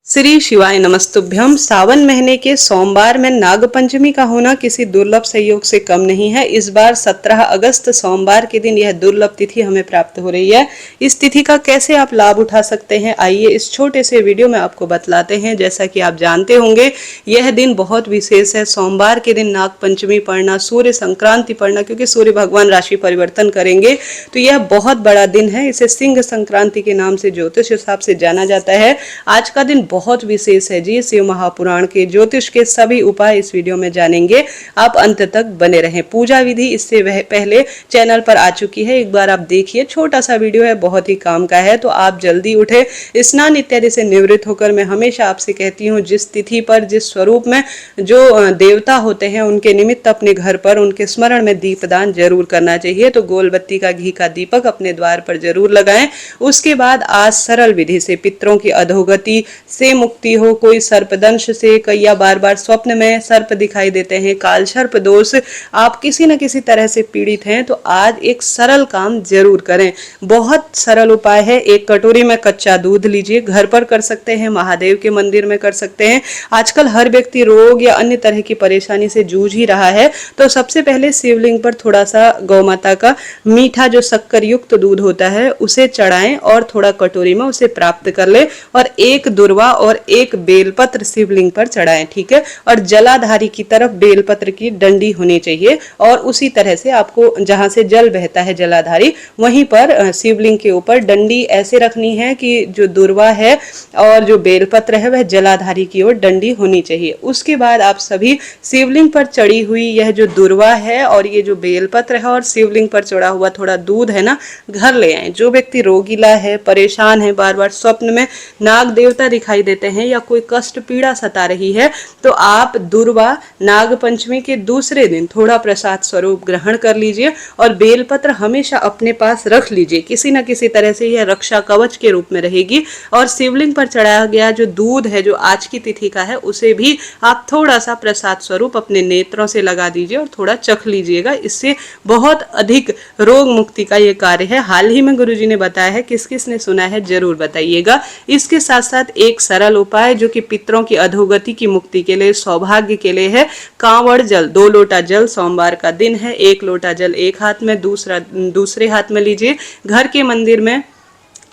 श्री शिवाय नमस्तुभ्यम। सावन महीने के सोमवार में नाग पंचमी का होना किसी दुर्लभ संयोग से कम नहीं है। इस बार 17 अगस्त सोमवार के दिन यह दुर्लभ तिथि हमें प्राप्त हो रही है। इस तिथि का कैसे आप लाभ उठा सकते हैं, आइए इस छोटे से वीडियो में आपको बतलाते हैं। जैसा कि आप जानते होंगे यह दिन बहुत विशेष है। सोमवार के दिन नाग पंचमी पड़ना, सूर्य संक्रांति पड़ना, क्योंकि सूर्य भगवान राशि परिवर्तन करेंगे तो यह बहुत बड़ा दिन है। इसे सिंह संक्रांति के नाम से ज्योतिष हिसाब से जाना जाता है। आज का दिन बहुत विशेष है जी। शिव महापुराण के ज्योतिष के सभी उपाय इस वीडियो में जानेंगे, आप अंत तक बने रहें। पूजा विधि इससे पहले चैनल पर आ चुकी है, एक बार आप देखिए। छोटा सा वीडियो है, बहुत ही काम का है, तो आप जल्दी उठे, स्नान इत्यादि से निवृत्त होकर मैं हमेशा आपसे कहती हूँ जिस तिथि पर, जिस स्वरूप में जो देवता होते हैं उनके निमित्त अपने घर पर उनके स्मरण में दीपदान जरूर करना चाहिए। तो गोल बत्ती का घी का दीपक अपने द्वार पर जरूर लगाएं। उसके बाद आज सरल विधि से पितरों की अधोगति से मुक्ति हो। कोई सर्पदंश से, कई बार बार स्वप्न में सर्प दिखाई देते हैं, काल सर्प दोष, आप किसी न किसी तरह से पीड़ित हैं, तो आज एक सरल काम जरूर करें। बहुत सरल उपाय है। एक कटोरी में कच्चा दूध लीजिए, घर पर कर सकते हैं, महादेव के मंदिर में कर सकते हैं। आजकल हर व्यक्ति रोग या अन्य तरह की परेशानी से जूझ ही रहा है, तो सबसे पहले शिवलिंग पर थोड़ा सा गौ माता का मीठा जो शक्कर युक्त दूध होता है उसे चढ़ाएं और थोड़ा कटोरी में उसे प्राप्त कर ले और एक दुर्वा और एक बेलपत्र शिवलिंग पर चढ़ाएं, ठीक है। और जलाधारी की तरफ बेलपत्र की डंडी होनी चाहिए और उसी तरह से आपको जहां से जल बहता है जलाधारी, वहीं पर शिवलिंग के ऊपर डंडी ऐसे रखनी है कि जो दुर्वा है और जो बेलपत्र है वह जलाधारी की ओर डंडी होनी चाहिए। उसके बाद आप सभी शिवलिंग पर चढ़ी हुई यह जो दुर्वा है और ये जो बेलपत्र है और शिवलिंग पर चढ़ा हुआ थोड़ा दूध है ना, घर ले आए। जो व्यक्ति रोगीला है, परेशान है, बार बार स्वप्न में नाग देवता दिखाई देते हैं या कोई कष्ट पीड़ा सता रही है, तो आप दुर्वा नाग पंचमी के दूसरे दिन थोड़ा प्रसाद स्वरूप ग्रहण कर लीजिए और बेलपत्र हमेशा अपने पास रख लीजिए। किसी न किसी तरह से यह रक्षा कवच के रूप में रहेगी। और शिवलिंग पर चढ़ाया गया जो दूध है जो आज की तिथि का है, उसे भी आप थोड़ा सा प्रसाद स्वरूप अपने नेत्रों से लगा दीजिए और थोड़ा चख लीजिएगा। इससे बहुत अधिक रोग मुक्ति का ये कार्य है। हाल ही में गुरुजी ने बताया है, किस किस ने सुना है जरूर बताइएगा। इसके साथ साथ एक सरल उपाय जो कि पितरों की अधोगति की मुक्ति के लिए, सौभाग्य के लिए है। कांवड़ जल, 2 लोटा जल, सोमवार का दिन है, 1 लोटा जल एक हाथ में, दूसरा दूसरे हाथ में लीजिए। घर के मंदिर में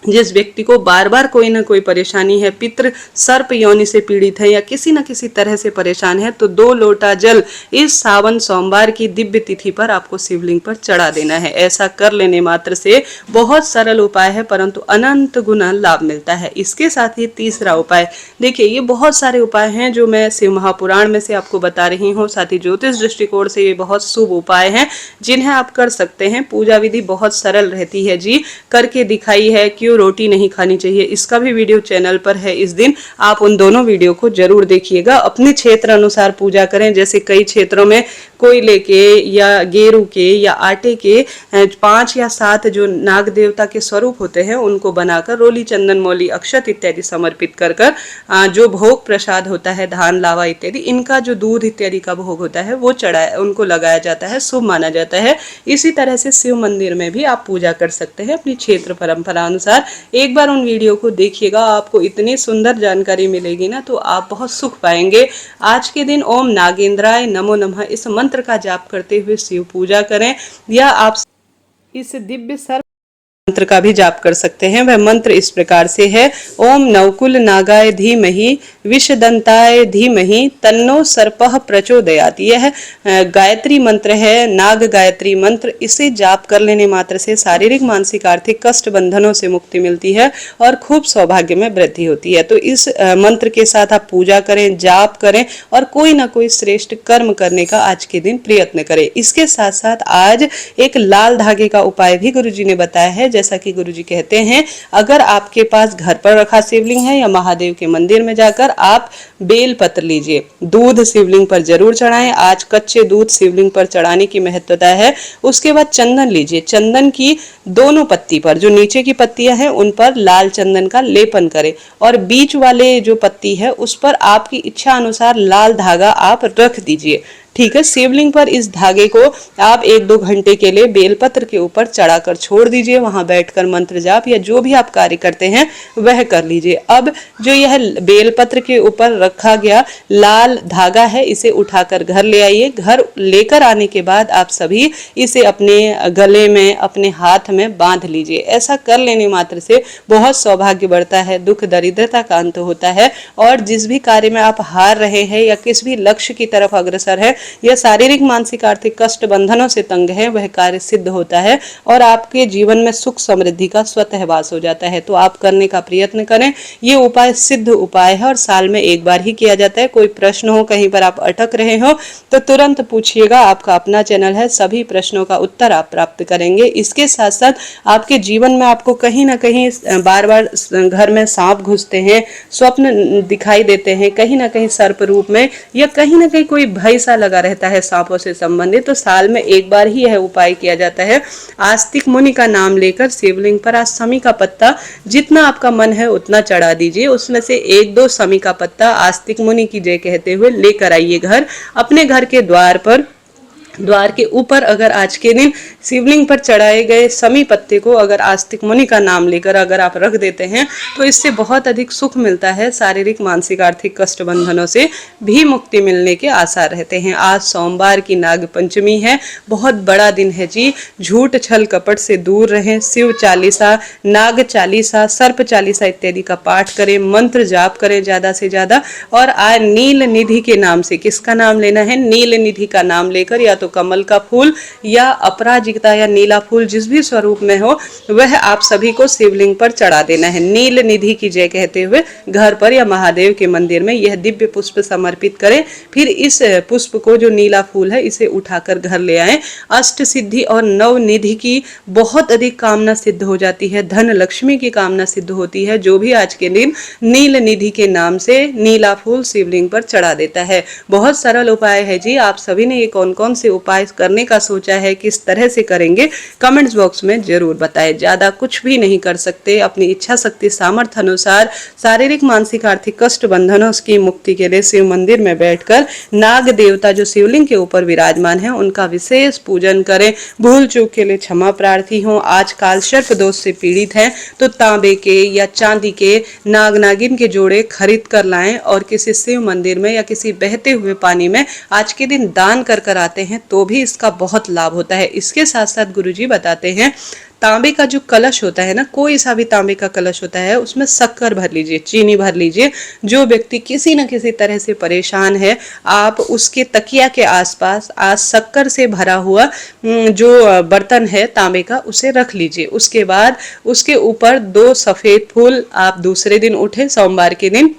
जिस व्यक्ति को बार बार कोई ना कोई परेशानी है, पितृ सर्प योनि से पीड़ित है या किसी न किसी तरह से परेशान है, तो 2 लोटा जल इस सावन सोमवार की दिव्य तिथि पर आपको शिवलिंग पर चढ़ा देना है। ऐसा कर लेने मात्र से बहुत सरल उपाय है, परंतु अनंत गुना लाभ मिलता है। इसके साथ ही तीसरा उपाय देखिए, ये बहुत सारे उपाय हैं जो मैं शिव महापुराण में से आपको बता रही हूँ, साथ ही ज्योतिष दृष्टिकोण से ये बहुत शुभ उपाय हैं जिन्हें आप कर सकते हैं। पूजा विधि बहुत सरल रहती है जी, करके दिखाई है। क्यों रोटी नहीं खानी चाहिए, इसका भी वीडियो चैनल पर है। इस दिन आप उन दोनों वीडियो को जरूर देखिएगा। अपने क्षेत्र अनुसार पूजा करें। जैसे कई क्षेत्रों में कोयले के या गेरू के या आटे के 5 या 7 जो नाग देवता के स्वरूप होते हैं उनको बनाकर रोली, चंदन, मौली, अक्षत इत्यादि समर्पित कर जो भोग प्रसाद होता है, धान, लावा इत्यादि, इनका जो दूध इत्यादि का भोग होता है वो चढ़ाया, उनको लगाया जाता है, शुभ माना जाता है। इसी तरह से शिव मंदिर में भी आप पूजा कर सकते हैं अपनी क्षेत्र परंपरा अनुसार। एक बार उन वीडियो को देखिएगा, आपको इतनी सुंदर जानकारी मिलेगी ना, तो आप बहुत सुख पाएंगे। आज के दिन ओम नागेंद्राय नमो नमः इस मंत्र का जाप करते हुए शिव पूजा करें, या आप इस दिव्य सर्व मंत्र का भी जाप कर सकते हैं। वह मंत्र इस प्रकार से है, ओम नवकुल नागाय धीमहि विषदंताय धीमहि तन्नो सर्पः प्रचोदयात्। यह गायत्री मंत्र है, नाग गायत्री मंत्र। इसे जाप कर लेने मात्र से शारीरिक, मानसिक, आर्थिक कष्ट बंधनों से मुक्ति मिलती है और खूब सौभाग्य में वृद्धि होती है। तो इस मंत्र के साथ आप पूजा करें, जाप करें और कोई ना कोई श्रेष्ठ कर्म करने का आज के दिन प्रयत्न करें। इसके साथ साथ आज एक लाल धागे का उपाय भी गुरुजी ने बताया है। जैसा कि गुरुजी कहते हैं, अगर आपके पास घर पर रखा शिवलिंग है या महादेव के मंदिर में जाकर आप बेल पत्र लीजिए, दूध शिवलिंग पर जरूर चढ़ाएं। आज कच्चे दूध शिवलिंग पर चढ़ाने की महत्वता है। उसके बाद चंदन लीजिए, चंदन की दोनों पत्ती पर, जो नीचे की पत्तियां हैं उन पर लाल चंदन का लेपन करें और बीच वाले जो पत्ती है उस पर आपकी इच्छा अनुसार लाल धागा आप रख दीजिए, ठीक है। शिवलिंग पर इस धागे को आप 1-2 घंटे के लिए बेलपत्र के ऊपर चढ़ाकर छोड़ दीजिए, वहां बैठकर मंत्र जाप या जो भी आप कार्य करते हैं वह कर लीजिए। अब जो यह बेलपत्र के ऊपर रखा गया लाल धागा है, इसे उठाकर घर ले आइए। घर लेकर आने के बाद आप सभी इसे अपने गले में, अपने हाथ में बांध लीजिए। ऐसा कर लेने मात्र से बहुत सौभाग्य बढ़ता है, दुख दरिद्रता का अंत होता है, और जिस भी कार्य में आप हार रहे हैं या किस भी लक्ष्य की तरफ अग्रसर है या शारीरिक मानसिक आर्थिक कष्ट बंधनों से तंग है, वह कार्य सिद्ध होता है और आपके जीवन में सुख समृद्धि का स्वतः वास हो जाता है। तो आप करने का प्रयत्न करें। ये उपाय सिद्ध उपाय है और साल में एक बार ही किया जाता है। कोई प्रश्न हो, कहीं पर आप अटक रहे हो तो तुरंत पूछिएगा, आपका अपना चैनल है, सभी प्रश्नों का उत्तर आप प्राप्त करेंगे। इसके साथ साथ आपके जीवन में आपको कहीं ना कहीं बार बार घर में सांप घुसते हैं, स्वप्न दिखाई देते हैं, कहीं ना कहीं सर्प रूप में, या कहीं ना कहीं कोई भय सा लगा रहता है सांपों से संबंधित, तो साल में एक बार ही यह उपाय किया जाता है। आस्तिक मुनि का नाम लेकर शिवलिंग पर आज समी का पत्ता जितना आपका मन है उतना चढ़ा दीजिए। उसमें से 1-2 समी का पत्ता आस्तिक मुनि की जय कहते हुए लेकर आइए घर। अपने घर के द्वार के ऊपर अगर आज के दिन शिवलिंग पर चढ़ाए गए समी पत्ते को अगर आस्तिक मुनि का नाम लेकर अगर आप रख देते हैं तो इससे बहुत अधिक सुख मिलता है। शारीरिक मानसिक आर्थिक कष्ट बंधनों से भी मुक्ति मिलने के आसार रहते हैं। आज सोमवार की नाग पंचमी है, बहुत बड़ा दिन है जी। झूठ छल कपट से दूर रहें। शिव चालीसा, नाग चालीसा, सर्प चालीसा इत्यादि का पाठ करें, मंत्र जाप करें ज्यादा से ज्यादा। और आज नील निधि के नाम से, किसका नाम लेना है? नील निधि का नाम लेकर, या तो कमल का फूल या अपराजिता या नीला फूल जिस भी स्वरूप में हो वह आप सभी को शिवलिंग पर चढ़ा देना है। नील निधि की जय कहते हुए घर पर या महादेव के मंदिर में यह दिव्य पुष्प समर्पित करें। फिर इस पुष्प को, जो नीला फूल है, इसे उठाकर घर ले आए। अष्ट सिद्धि और नव निधि की बहुत अधिक कामना सिद्ध हो जाती है, धन लक्ष्मी की कामना सिद्ध होती है जो भी आज के दिन नील निधि के नाम से नीला फूल शिवलिंग पर चढ़ा देता है। बहुत सरल उपाय है जी। आप सभी ने ये कौन कौन से उपाय करने का सोचा है, किस तरह से करेंगे, कमेंट्स बॉक्स में जरूर बताएं। ज्यादा कुछ भी नहीं कर सकते, अपनी इच्छा शक्ति सामर्थ्य अनुसार शारीरिक मानसिक आर्थिक कष्ट बंधनों की मुक्ति के लिए शिव मंदिर में बैठकर नाग देवता जो शिवलिंग के ऊपर विराजमान है उनका विशेष पूजन करें। भूल चूक के लिए क्षमा प्रार्थी हो। आज काल सर्प दोष से पीड़ित हैं तो तांबे के या चांदी के नाग नागिन के जोड़े खरीद कर लाएं और किसी शिव मंदिर में या किसी बहते हुए पानी में आज के दिन दान कर आते हैं तो भी इसका बहुत लाभ होता है। इसके साथ साथ गुरुजी बताते हैं, तांबे का जो कलश होता है ना, कोई सा भी तांबे का कलश होता है, उसमें शक्कर भर लीजिए, चीनी भर लीजिए। जो व्यक्ति किसी न किसी तरह से परेशान है, आप उसके तकिया के आसपास आज शक्कर से भरा हुआ जो बर्तन है तांबे का, उसे रख लीजिए। उसके बाद उसके ऊपर 2 सफेद फूल आप दूसरे दिन उठे, सोमवार के दिन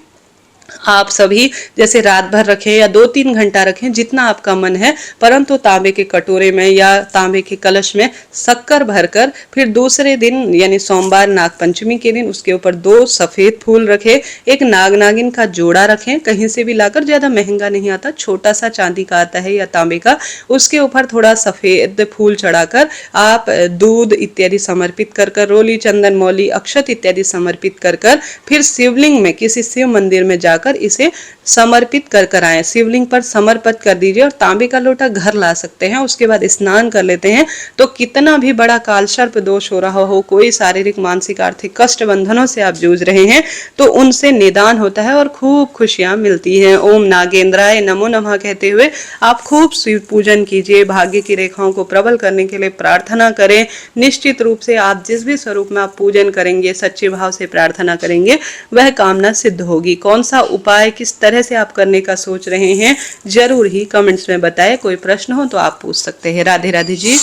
आप सभी जैसे रात भर रखें या 2-3 घंटा रखें, जितना आपका मन है, परंतु तांबे के कटोरे में या तांबे के कलश में शक्कर भरकर फिर दूसरे दिन यानी सोमवार नाग पंचमी के दिन उसके ऊपर 2 सफेद फूल रखें, एक नाग नागिन का जोड़ा रखें, कहीं से भी लाकर, ज्यादा महंगा नहीं आता, छोटा सा चांदी का आता है या तांबे का, उसके ऊपर थोड़ा सफेद फूल चढ़ाकर आप दूध इत्यादि समर्पित कर रोली चंदन मौली अक्षत इत्यादि समर्पित कर फिर शिवलिंग में किसी शिव मंदिर में जाकर इसे समर्पित कर आए। शिवलिंग पर समर्पित कर दीजिए और तांबे का लोटा घर ला सकते हैं। उसके बाद स्नान कर लेते हैं तो कितना भी बड़ा काल सर्प दोष हो रहा हो, कोई शारीरिक मानसिक आर्थिक कष्ट बंधनों से आप जूझ रहे हैं तो उनसे निदान होता है और खूब खुशियां मिलती हैं। ओम नागेंद्राय नमो नमः कहते हुए आप खूब शिव पूजन कीजिए। भाग्य की रेखाओं को प्रबल करने के लिए प्रार्थना करें। निश्चित रूप से आप जिस भी स्वरूप में आप पूजन करेंगे, सच्चे भाव से प्रार्थना करेंगे, वह कामना सिद्ध होगी। कौन सा उपाय किस तरह से आप करने का सोच रहे हैं जरूर ही कमेंट्स में बताएं। कोई प्रश्न हो तो आप पूछ सकते हैं। राधे राधे जी।